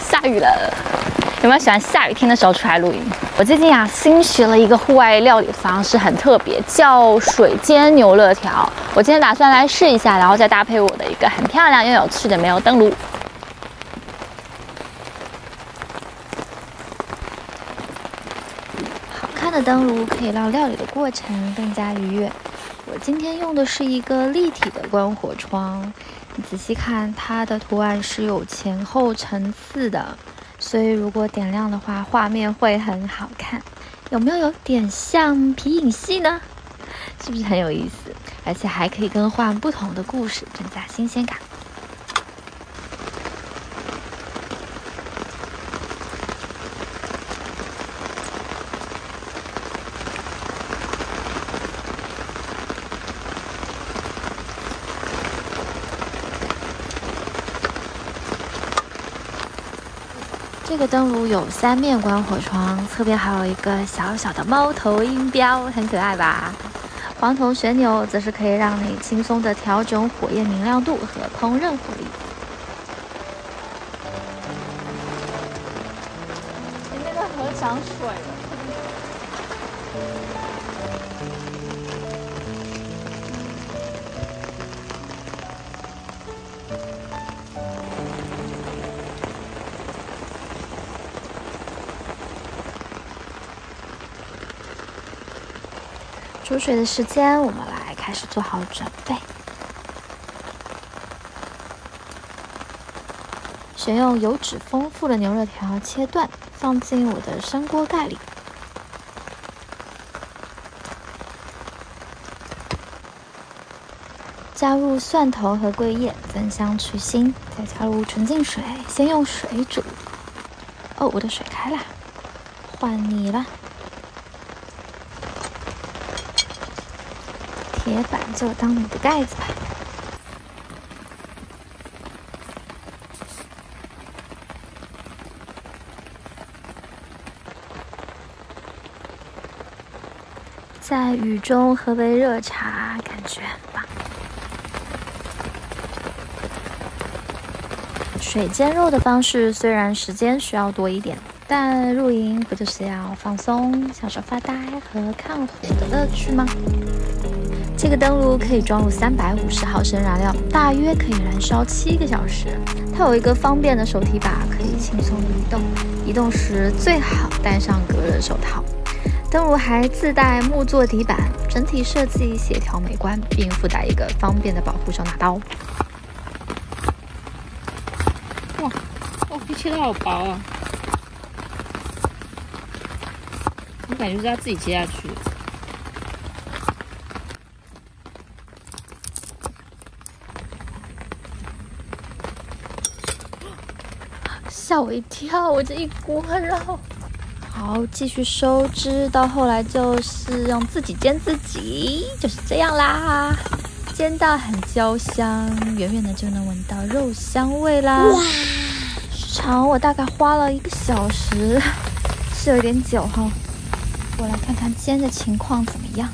下雨了，有没有喜欢下雨天的时候出来露营？我最近新学了一个户外料理方式，很特别，叫水煎牛肋条。我今天打算来试一下，然后再搭配我的一个很漂亮又有趣的煤油灯炉。好看的灯炉可以让料理的过程更加愉悦。我今天用的是一个立体的观火窗。你仔细看，它的图案是有前后层次的，所以如果点亮的话，画面会很好看。有没有点像皮影戏呢？是不是很有意思？而且还可以更换不同的故事，增加新鲜感。这个灯炉有3面观火窗，侧边还有一个小小的猫头鹰标，很可爱吧？黄铜旋钮则是可以让你轻松地调整火焰明亮度和烹饪火力。前面的河涨水了。煮水的时间，我们来开始做好准备。选用油脂丰富的牛肋条切断，放进我的生锅盖里。加入蒜头和桂叶，增香去腥，再加入纯净水，先用水煮。哦，我的水开了，换你了。铁板就当你的盖子吧。在雨中喝杯热茶，感觉很棒。水煎肉的方式虽然时间需要多一点，但露营不就是要放松、享受发呆和看火的乐趣吗？这个灯炉可以装入350毫升燃料，大约可以燃烧7个小时。它有一个方便的手提把，可以轻松移动。移动时最好戴上隔热手套。灯炉还自带木座底板，整体设计协调美观，并附带一个方便的保护手拿刀。哇，被切得好薄啊！我感觉是要自己切下去。吓我一跳！我这一锅肉。好，继续收汁，到后来就是用自己煎自己，就是这样啦。煎到很焦香，远远的就能闻到肉香味啦。哇！时长我大概花了1个小时，是有点久哈。我来看看煎的情况怎么样。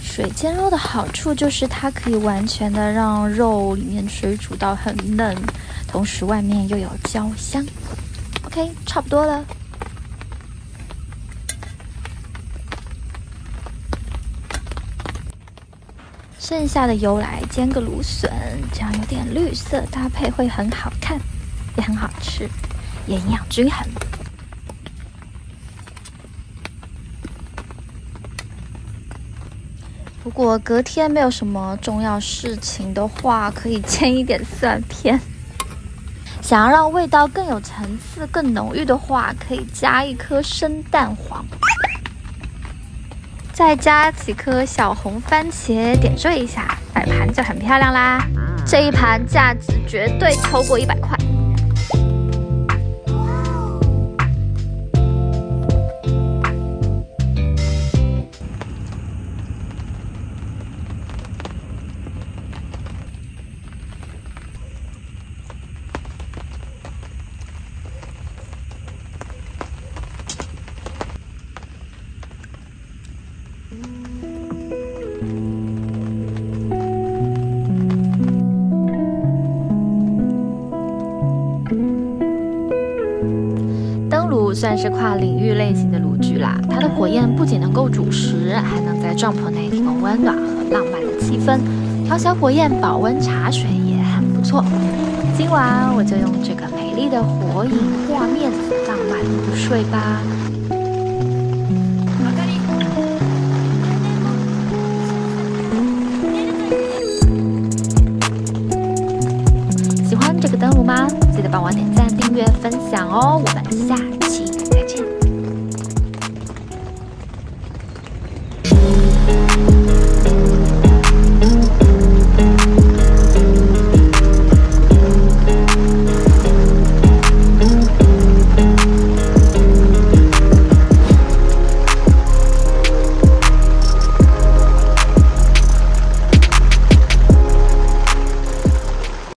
水煎肉的好处就是它可以完全的让肉里面水煮到很嫩，同时外面又有焦香。OK， 差不多了。剩下的油来煎个芦笋，这样有点绿色，搭配会很好看，也很好吃，也营养均衡。如果隔天没有什么重要事情的话，可以煎一点蒜片。想要让味道更有层次、更浓郁的话，可以加1颗生蛋黄，再加几颗小红番茄，点缀一下，摆盘就很漂亮啦。这一盘价值绝对超过100块。算是跨领域类型的炉具啦。它的火焰不仅能够煮食，还能在帐篷内提供温暖和浪漫的气氛。调小火焰保温茶水也很不错。今晚我就用这个美丽的火影画面浪漫入睡吧。喜欢这个灯炉吗？记得帮我点赞、订阅、分享哦！我们下期再见。